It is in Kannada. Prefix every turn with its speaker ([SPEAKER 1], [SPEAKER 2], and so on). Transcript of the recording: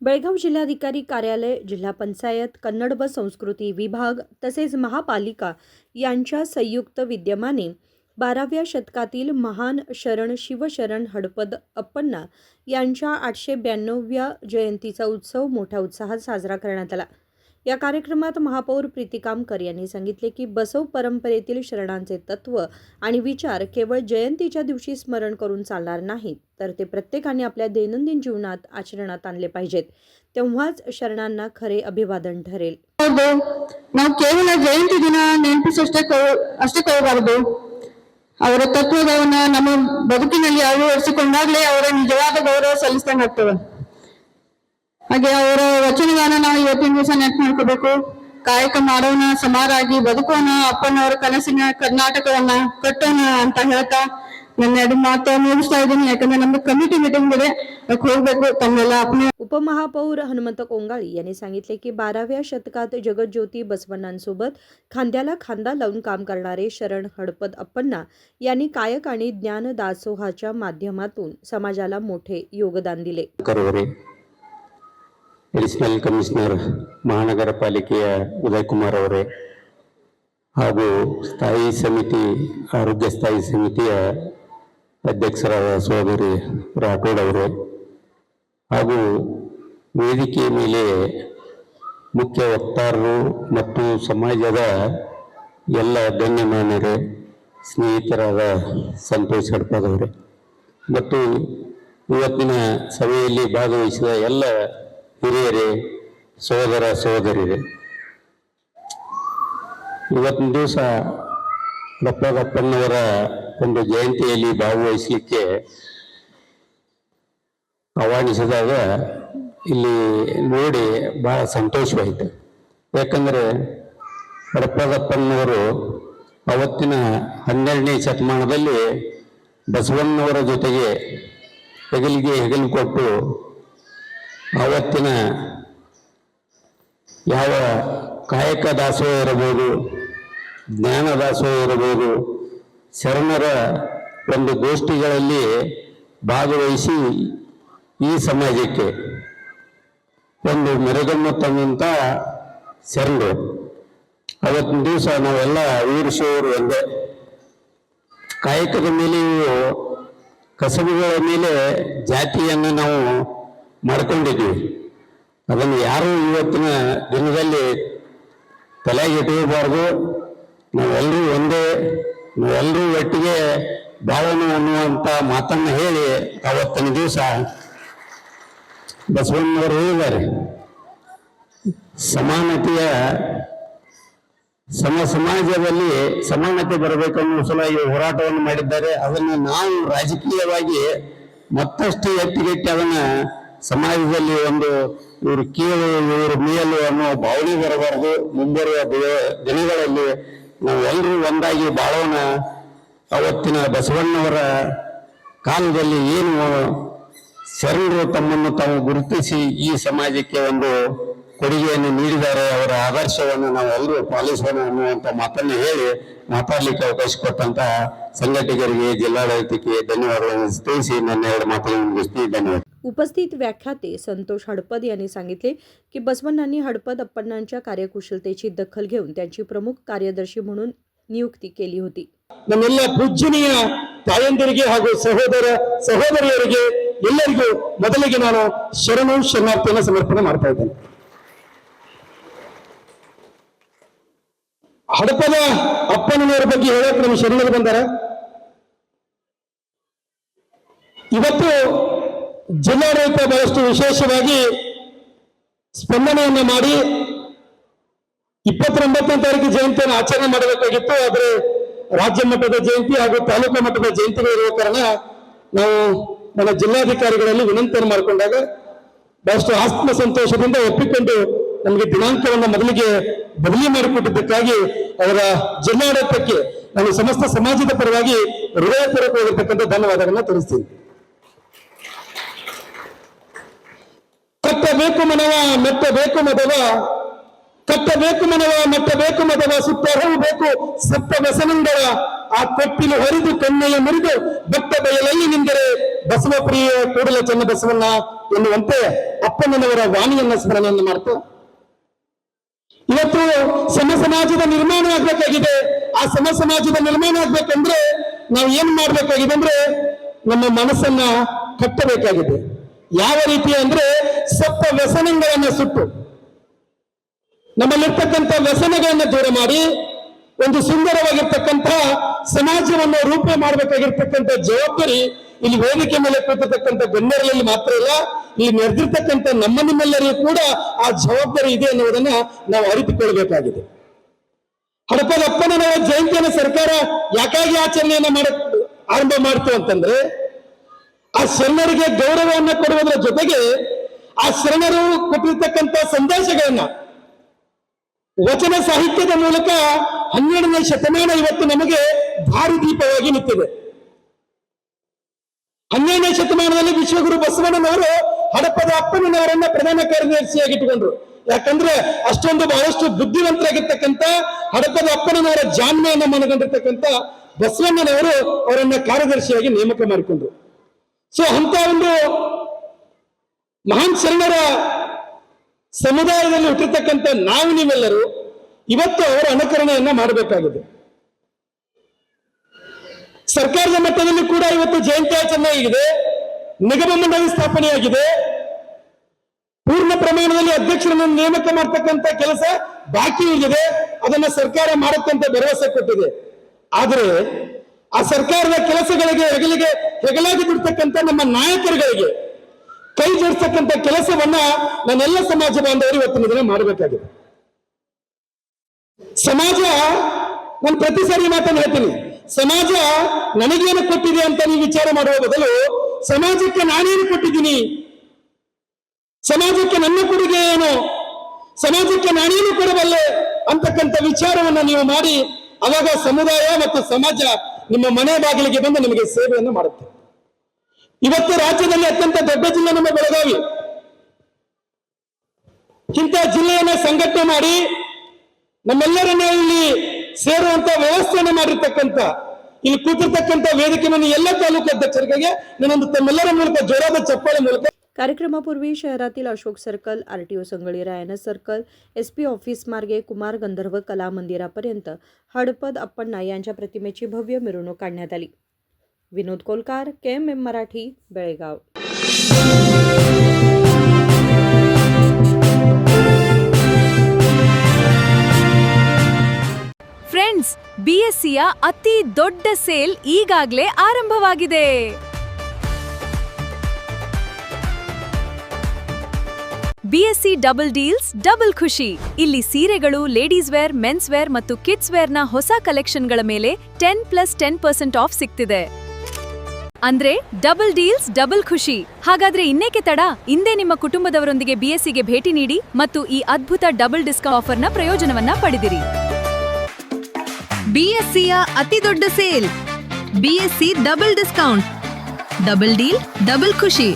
[SPEAKER 1] बेळगाव जिल्हाधिकारी कार्यालय, जिल्हा पंचायत, कन्नड व संस्कृती विभाग तसेच महापालिका यांच्या संयुक्त विद्यमाने 12व्या शतकातील महान शरण शिवशरण हडपद अप्पण्णा यांच्या 892व्या जयंतीचा उत्सव मोठ्या उत्साहात साजरा करण्यात आला। या कार्यक्रमात महापौर प्रीती कामकर यांनी सांगितले की बसव परंपरेतील शरणांचे तत्व आणि विचार केवळ जयंतीच्या दिवशी स्मरण करून चालणार नाहीत, तर ते प्रत्येकाने आपल्या दैनंदिन जीवनात आचरणात आणले पाहिजेत। तेव्हाच शरणांना खरे अभिवादन ठरेल।
[SPEAKER 2] ನಾವು ಕೇವಲ ಜಯಂತಿ ದಿನ ಅಷ್ಟೇ ಕಳೆಯಬಾರದು, ಅವರ ತತ್ವಗಳನ್ನ ನಮ್ಮ ಬದುಕಿನಲ್ಲಿ ಅಳವಡಿಸಿಕೊಂಡಾಗಲೇ ಅವರ ನಿಜವಾದ ಗೌರವ ಸಲ್ಲಿಸಿದಂಗಾಗ್ತದೆ। ಹಾಗೆ ಅವರ ವಚನಗಳನ್ನ ನಾವು ಇವತ್ತಿನ ದಿವಸ ನೆನಪು ಮಾಡ್ಕೋಬೇಕು। ಕಾಯಕ ಮಾಡೋಣ, ಸಮಾರಾಗಿ ಬದುಕೋಣ, ಅಪ್ಪನವರ ಕನಸಿನ ಕರ್ನಾಟಕವನ್ನ ಕಟ್ಟೋಣ ಅಂತ ಹೇಳ್ತಾ ನನ್ನ ಎರಡು ಮಾತು ಮುಗಿಸ್ತಾ ಇದ್ದೀನಿ। ಯಾಕಂದ್ರೆ ನಮ್ದು ಕಮಿಟಿ ಮೀಟಿಂಗ್ ಇದೆ, ಹೋಗ್ಬೇಕು ತಮ್ಮೆಲ್ಲ अपने।
[SPEAKER 1] उपमहापौर हनुमंत कोंगाळी यांनी सांगितले की 12व्या शतकात जगज्योती बसवण्णांसोबत खांद्याला खांदा लावून काम करणारे शरण हडपद अप्पण्णा यांनी कायक आणि ज्ञान दासोहाच्या माध्यमातून समाजाला मोठे योगदान दिले।
[SPEAKER 3] ಎಡಿಷನಲ್ ಕಮಿಷನರ್ ಮಹಾನಗರ ಪಾಲಿಕೆಯ ಉದಯ್ ಕುಮಾರ್ ಅವರೇ ಹಾಗೂ ಸ್ಥಾಯಿ ಸಮಿತಿ ಆರೋಗ್ಯ ಸ್ಥಾಯಿ ಸಮಿತಿಯ ಅಧ್ಯಕ್ಷರಾದ ಸೋದರಿ ರಾಠೋಡ್ ಅವರೇ ಹಾಗೂ ವೇದಿಕೆಯ ಮೇಲೆ ಮುಖ್ಯ ವಕ್ತಾರರು ಮತ್ತು ಸಮಾಜದ ಎಲ್ಲ ಗಣ್ಯಮಾನ್ಯರೇ, ಸ್ನೇಹಿತರಾದ ಸಂತೋಷ್ ಹಡಪದ್ ಅವರೇ ಮತ್ತು ಇವತ್ತಿನ ಸಭೆಯಲ್ಲಿ ಭಾಗವಹಿಸಿದ ಎಲ್ಲ ಹಿರಿಯರೇ, ಸಹೋದರ ಸಹೋದರಿಯರೇ, ಇವತ್ತಿನ ದಿವಸ ಅಪ್ಪಣ್ಣವರ ಒಂದು ಜಯಂತಿಯಲ್ಲಿ ಭಾಗವಹಿಸಲಿಕ್ಕೆ ಆಹ್ವಾನಿಸಿದಾಗ ಇಲ್ಲಿ ನೋಡಿ ಬಹಳ ಸಂತೋಷವಾಯಿತು। ಯಾಕಂದರೆ ಅಪ್ಪಣ್ಣವರು ಅವತ್ತಿನ 12ನೇ ಶತಮಾನದಲ್ಲಿ ಬಸವಣ್ಣವರ ಜೊತೆಗೆ ಹೆಗಲಿಗೆ ಹೆಗಲು ಕೊಟ್ಟು ಆವತ್ತಿನ ಯಾವ ಕಾಯಕ ದಾಸೋಹ ಇರಬಹುದು, ಜ್ಞಾನ ದಾಸೋಹ ಇರಬಹುದು, ಶರಣರ ಒಂದು ಗೋಷ್ಠಿಗಳಲ್ಲಿ ಭಾಗವಹಿಸಿ ಈ ಸಮಾಜಕ್ಕೆ ಒಂದು ಮೆರುಗನ್ನು ತಂದಂಥ ಶರಣರು। ಅವತ್ತಿನ ದಿವಸ ನಾವೆಲ್ಲ ವೀರಶೈವರು ಒಂದೇ, ಕಾಯಕದ ಮೇಲೆಯೂ ಕಸಬುಗಳ ಮೇಲೆ ಜಾತಿಯನ್ನು ನಾವು ಮಾಡ್ಕೊಂಡಿದ್ದೀವಿ। ಅದನ್ನು ಯಾರು ಇವತ್ತಿನ ದಿನದಲ್ಲಿ ತಲೆಗೆ ಇಟ್ಟಬಾರ್ದು। ನಾವೆಲ್ಲರೂ ಒಂದೇ, ನಾವೆಲ್ಲರೂ ಒಟ್ಟಿಗೆ ಬಾಳೋಣ ಅನ್ನುವಂಥ ಮಾತನ್ನು ಹೇಳಿ ಅವತ್ತಿನ ದಿವಸ ಬಸವಣ್ಣವರು ಹೇಳಿದ್ದಾರೆ, ಸಮಾನತೆಯ ಸಮಾಜದಲ್ಲಿ ಸಮಾನತೆ ಬರಬೇಕನ್ನೋ ಸಲುವಾಗಿ ಹೋರಾಟವನ್ನು ಮಾಡಿದ್ದಾರೆ। ಅದನ್ನು ನಾವು ರಾಜಕೀಯವಾಗಿ ಮತ್ತಷ್ಟು ಎತ್ತಿಗೆಟ್ಟಿ ಅದನ್ನ ಸಮಾಜದಲ್ಲಿ ಒಂದು ಇವರು ಕೀಳು ಇವರು ಮೇಲು ಅನ್ನೋ ಭಾವನೆ ಬರಬಾರದು। ಮುಂಬರುವ ದಿನಗಳಲ್ಲಿ ನಾವೆಲ್ಲರೂ ಒಂದಾಗಿ ಬಾಳೋಣ। ಅವತ್ತಿನ ಬಸವಣ್ಣವರ ಕಾಲದಲ್ಲಿ ಏನು ಶರಣರು ತಮ್ಮನ್ನು ತಾವು ಗುರುತಿಸಿ ಈ ಸಮಾಜಕ್ಕೆ ಒಂದು ಕೊಡುಗೆಯನ್ನು ನೀಡಿದ್ದಾರೆ, ಅವರ ಆದರ್ಶವನ್ನು ನಾವೆಲ್ಲರೂ ಪಾಲಿಸೋಣ ಅನ್ನುವಂಥ ಮಾತನ್ನು ಹೇಳಿ ಮಾತಾಡಲಿಕ್ಕೆ ಅವಕಾಶ ಕೊಟ್ಟಂತ ಸಂಘಟಕರಿಗೆ, ಜಿಲ್ಲಾಡಳಿತಕ್ಕೆ ಧನ್ಯವಾದಗಳನ್ನು ತಿಳಿಸಿ ನನ್ನ ಎರಡು ಮಾತುಗಳನ್ನು ಮುಗಿಸ್ತೀನಿ। ಧನ್ಯವಾದ।
[SPEAKER 1] उपस्थित व्याख्याते संतोष हडपद यांनी सांगितले की बसवण्णांनी हडपद अप्पण्णांच्या कार्यकुशलतेची दखल घेऊन त्यांची प्रमुख कार्यदर्शी म्हणून नियुक्ती केली होती।
[SPEAKER 4] ನಮ್ಮೆಲ್ಲ ಪೂಜ್ಯನೀಯ ತಾಯಂದಿರಿಗೆ ಹಾಗೂ ಸಹೋದರ ಸಹೋದರಿಯರಿಗೆ ಎಲ್ಲರಿಗೂ ಮೊದಲಿಗೆ ನಾನು ಶರಣು ಶರಣಾರ್ಥಿಯನ್ನು ಸಮರ್ಪಣೆ ಮಾಡ್ತಾ ಇದ್ದೇನೆ। ಹಡಪದ ಅಪ್ಪಣ್ಣನವರ ಬಗ್ಗೆ ಹೇಳಕ್ಕೆ ನಮ್ಮ ಶರಣರು ಬಂದಾರ। ಇವತ್ತು ಜಿಲ್ಲಾಡಳಿತ ಬಹಳಷ್ಟು ವಿಶೇಷವಾಗಿ ಸ್ಪಂದನೆಯನ್ನು ಮಾಡಿ 29ನೇ ತಾರೀಕು ಜಯಂತಿಯನ್ನು ಆಚರಣೆ ಮಾಡಬೇಕಾಗಿತ್ತು, ಆದರೆ ರಾಜ್ಯ ಮಟ್ಟದ ಜಯಂತಿ ಹಾಗೂ ತಾಲೂಕು ಮಟ್ಟದ ಜಯಂತಿಗಳು ಇರುವ ಕಾರಣ ನಾವು ನನ್ನ ಜಿಲ್ಲಾಧಿಕಾರಿಗಳಲ್ಲಿ ವಿನಂತಿಯನ್ನು ಮಾಡಿಕೊಂಡಾಗ ಬಹಳಷ್ಟು ಆತ್ಮ ಸಂತೋಷದಿಂದ ಒಪ್ಪಿಕೊಂಡು ನಮಗೆ ದಿನಾಂಕವನ್ನು ಮೊದಲಿಗೆ ಬದಲಿ ಮಾಡಿಕೊಟ್ಟಿದ್ದಕ್ಕಾಗಿ ಅವರ ಜಿಲ್ಲಾಡಳಿತಕ್ಕೆ ನಾನು ಸಮಸ್ತ ಸಮಾಜದ ಪರವಾಗಿ ಹೃದಯಪೂರ್ವಕವಾಗಿರ್ತಕ್ಕಂಥ ಧನ್ಯವಾದಗಳನ್ನು ತಿಳಿಸ್ತೀನಿ। ಕಟ್ಟಬೇಕು ಮನವ ಮೆಟ್ಟಬೇಕು ಮದವ, ಕಟ್ಟಬೇಕು ಮನವ ಮೆಟ್ಟಬೇಕು ಮದವ, ಸುತ್ತ ಹೋಗಬೇಕು ಸಪ್ತ ವ್ಯಸನಗಳ ಆ ಕೊಪ್ಪಿಲು ಹೊರಿದು ಕಣ್ಣೆಯ ಮುರಿದು ಬೆಟ್ಟ ಬಯಲಲ್ಲಿ ನಿಂದರೆ ಬಸವಪ್ರಿಯ ಕೂಡಲ ಚೆನ್ನ ಬಸವಣ್ಣ ಎನ್ನುವಂತೆ ಅಪ್ಪಣ್ಣನವರ ವಾಣಿಯನ್ನ ಸ್ಮರಣೆಯನ್ನು ಮಾಡ್ತಾ ಇವತ್ತು ಸಮಾಜದ ನಿರ್ಮಾಣ ಆಗ್ಬೇಕಾಗಿದೆ. ಆ ಸಮಾಜದ ನಿರ್ಮಾಣ ಆಗ್ಬೇಕಂದ್ರೆ ನಾವು ಏನ್ ಮಾಡ್ಬೇಕಾಗಿದೆ ಅಂದ್ರೆ ನಮ್ಮ ಮನಸ್ಸನ್ನ ಕಟ್ಟಬೇಕಾಗಿದೆ. ಯಾವ ರೀತಿ ಅಂದ್ರೆ ಸಪ್ತ ವ್ಯಸನಗಳನ್ನ ಸುಟ್ಟು ನಮ್ಮಲ್ಲಿರ್ತಕ್ಕಂಥ ವ್ಯಸನಗಳನ್ನ ದೂರ ಮಾಡಿ ಒಂದು ಸುಂದರವಾಗಿರ್ತಕ್ಕಂಥ ಸಮಾಜವನ್ನು ರೂಪ ಮಾಡಬೇಕಾಗಿರ್ತಕ್ಕಂಥ ಜವಾಬ್ದಾರಿ ಇಲ್ಲಿ ವೇದಿಕೆ ಮೇಲೆ ಕೂತಿರ್ತಕ್ಕಂಥ ಗಣ್ಯರಲ್ಲಿ ಮಾತ್ರ ಇಲ್ಲ, ಇಲ್ಲಿ ನೆರೆದಿರ್ತಕ್ಕಂಥ ನಿಮ್ಮೆಲ್ಲರಿಗೂ ಕೂಡ ಆ ಜವಾಬ್ದಾರಿ ಇದೆ ಎನ್ನುವುದನ್ನ ನಾವು ಅರಿತುಕೊಳ್ಬೇಕಾಗಿದೆ. ಹಡಪದ ಅಪ್ಪಣ್ಣನವರ ಜಯಂತಿಯನ್ನು ಸರ್ಕಾರ ಯಾಕಾಗಿ ಆಚರಣೆಯನ್ನ ಆರಂಭ ಮಾಡ್ತು ಅಂತಂದ್ರೆ ಆ ಶರಣರಿಗೆ ಗೌರವವನ್ನು ಕೊಡುವುದರ ಜೊತೆಗೆ ಆ ಶರಣರು ಕೊಟ್ಟಿರ್ತಕ್ಕಂಥ ಸಂದೇಶಗಳನ್ನ ವಚನ ಸಾಹಿತ್ಯದ ಮೂಲಕ 12ನೇ ಶತಮಾನ ಇವತ್ತು ನಮಗೆ ದಾರಿದೀಪವಾಗಿ ನಿಂತಿದೆ. 12ನೇ ಶತಮಾನದಲ್ಲಿ ವಿಶ್ವಗುರು ಬಸವಣ್ಣನವರು ಹಡಪದ ಅಪ್ಪಣ್ಣನವರನ್ನ ಪ್ರಧಾನ ಕಾರ್ಯದರ್ಶಿಯಾಗಿ ಇಟ್ಟುಕೊಂಡ್ರು. ಯಾಕಂದ್ರೆ ಅಷ್ಟೊಂದು ಬಹಳಷ್ಟು ಬುದ್ಧಿವಂತರಾಗಿರ್ತಕ್ಕಂಥ ಹಡಪದ ಅಪ್ಪಣ್ಣನವರ ಜಾಣ್ಮೆಯನ್ನು ಮನಗಂಡಿರ್ತಕ್ಕಂಥ ಬಸವಣ್ಣನವರು ಅವರನ್ನ ಕಾರ್ಯದರ್ಶಿಯಾಗಿ ನೇಮಕ ಮಾಡಿಕೊಂಡ್ರು. ಸೊ ಅಂತ ಒಂದು ಮಹಾನ್ ಶರಣರ ಸಮುದಾಯದಲ್ಲಿ ಹುಟ್ಟಿರ್ತಕ್ಕಂಥ ನಾವು ನೀವೆಲ್ಲರೂ ಇವತ್ತು ಅವರ ಅನುಕರಣೆಯನ್ನ ಮಾಡಬೇಕಾಗಿದೆ. ಸರ್ಕಾರದ ಮಟ್ಟದಲ್ಲಿ ಕೂಡ ಇವತ್ತು ಜಯಂತಿ ಆಚರಣೆ ಆಗಿದೆ, ನಿಗಮ ಮಂಡಳಿ ಸ್ಥಾಪನೆಯಾಗಿದೆ, ಪೂರ್ಣ ಪ್ರಮಾಣದಲ್ಲಿ ಅಧ್ಯಕ್ಷರನ್ನು ನೇಮಕ ಮಾಡತಕ್ಕಂತ ಕೆಲಸ ಬಾಕಿ ಉಳಿದಿದೆ. ಅದನ್ನ ಸರ್ಕಾರ ಮಾಡುತ್ತಂತ ಭರವಸೆ ಕೊಟ್ಟಿದೆ. ಆದರೆ ಆ ಸರ್ಕಾರದ ಕೆಲಸಗಳಿಗೆ ಹೆಗಲಾಗಿ ಬಿಡ್ತಕ್ಕಂಥ ನಮ್ಮ ನಾಯಕರುಗಳಿಗೆ ಕೈ ಜೋಡಿಸ್ತಕ್ಕಂಥ ಕೆಲಸವನ್ನ ನನ್ನೆಲ್ಲ ಸಮಾಜ ಬಾಂಧವರು ಇವತ್ತಿನ ದಿನ ಮಾಡಬೇಕಾಗಿದೆ. ಸಮಾಜ, ನಾನು ಪ್ರತಿ ಸಾರಿ ಮಾತನ್ನು ಹೇಳ್ತೀನಿ, ಸಮಾಜ ನನಗೇನು ಕೊಟ್ಟಿದೆ ಅಂತ ನೀವು ವಿಚಾರ ಮಾಡುವ ಬದಲು ಸಮಾಜಕ್ಕೆ ನಾನೇನು ಕೊಟ್ಟಿದ್ದೀನಿ, ಸಮಾಜಕ್ಕೆ ನನ್ನ ಕೊಡುಗೆ ಏನು, ಸಮಾಜಕ್ಕೆ ನಾನೇನು ಕೊಡಬಲ್ಲೆ ಅಂತಕ್ಕಂಥ ವಿಚಾರವನ್ನ ನೀವು ಮಾಡಿ, ಅವಾಗ ಸಮುದಾಯ ಮತ್ತು ಸಮಾಜ ನಿಮ್ಮ ಮನೆ ಬಾಗಿಲಿಗೆ ಬಂದು ನಿಮಗೆ ಸೇವೆಯನ್ನು ಮಾಡುತ್ತೆ. ಇವತ್ತು ರಾಜ್ಯದಲ್ಲಿ ಅತ್ಯಂತ ದೊಡ್ಡ ಜಿಲ್ಲೆ ನಮ್ಮ ಬೆಳಗಾವಿ. ಇಂಥ ಜಿಲ್ಲೆಯನ್ನ ಸಂಘಟನೆ ಮಾಡಿ ನಮ್ಮೆಲ್ಲರನ್ನ ಇಲ್ಲಿ ಸೇರುವಂತ ವ್ಯವಸ್ಥೆಯನ್ನು ಮಾಡಿರ್ತಕ್ಕಂಥ, ಇಲ್ಲಿ ಕೂತಿರ್ತಕ್ಕಂಥ ವೇದಿಕೆಯನ್ನು ಎಲ್ಲ ತಾಲೂಕು ಅಧ್ಯಕ್ಷರಿಗೆ ನಾನೊಂದು ತಮ್ಮೆಲ್ಲರ ಮೂಲಕ ಜೋರಾದ ಚಪ್ಪಾಳೆ ಮೂಲಕ.
[SPEAKER 1] कार्यक्रमापूर्वी शहरातील Ashok circle, RTO Sangolli Rayanna circle, SP office मार्गे कुमार गंधर्व कला मंदिरापर्यंत हडपद अप्पण्णा यांच्या प्रतिमेची भव्य मिरवणूक काढण्यात आली. विनोद कोलकार, KMM मराठी, बेळगाव.
[SPEAKER 5] ಫ್ರೆಂಡ್ಸ್, BSCಯ ಅತಿ ದೊಡ್ಡ ಸೇಲ್ ಈಗಾಗಲೇ ಆರಂಭವಾಗಿದೆ. BSC ಡಬಲ್ ಡೀಲ್ಸ್ ಡಬಲ್ ಖುಷಿ. ಇಲ್ಲಿ ಸೀರೆಗಳು, ಲೇಡೀಸ್ ವೇರ್, ಮೆನ್ಸ್ ವೇರ್ ಮತ್ತು ಕಿಡ್ಸ್ ವೇರ್ನ ಹೊಸ ಕಲೆಕ್ಷನ್ಗಳ ಮೇಲೆ 10+10% ಆಫ್ ಸಿಗ್ತಿದೆ. ಅಂದ್ರೆ ಡಬಲ್ ಡೀಲ್ಸ್ ಡಬಲ್ ಖುಷಿ. ಹಾಗಾದ್ರೆ ಇನ್ನೇಕೆ ತಡ? ಇಂದೇ ನಿಮ್ಮ ಕುಟುಂಬದವರೊಂದಿಗೆ BSCಗೆ ಭೇಟಿ ನೀಡಿ ಮತ್ತು ಈ ಅದ್ಭುತ ಡಬಲ್ ಡಿಸ್ಕೌಂಟ್ ಆಫರ್ನ ಪ್ರಯೋಜನವನ್ನ ಪಡೆದಿರಿ. BSCಯ ಅತಿ ದೊಡ್ಡ sale, BSC double discount, double deal double ಖುಷಿ.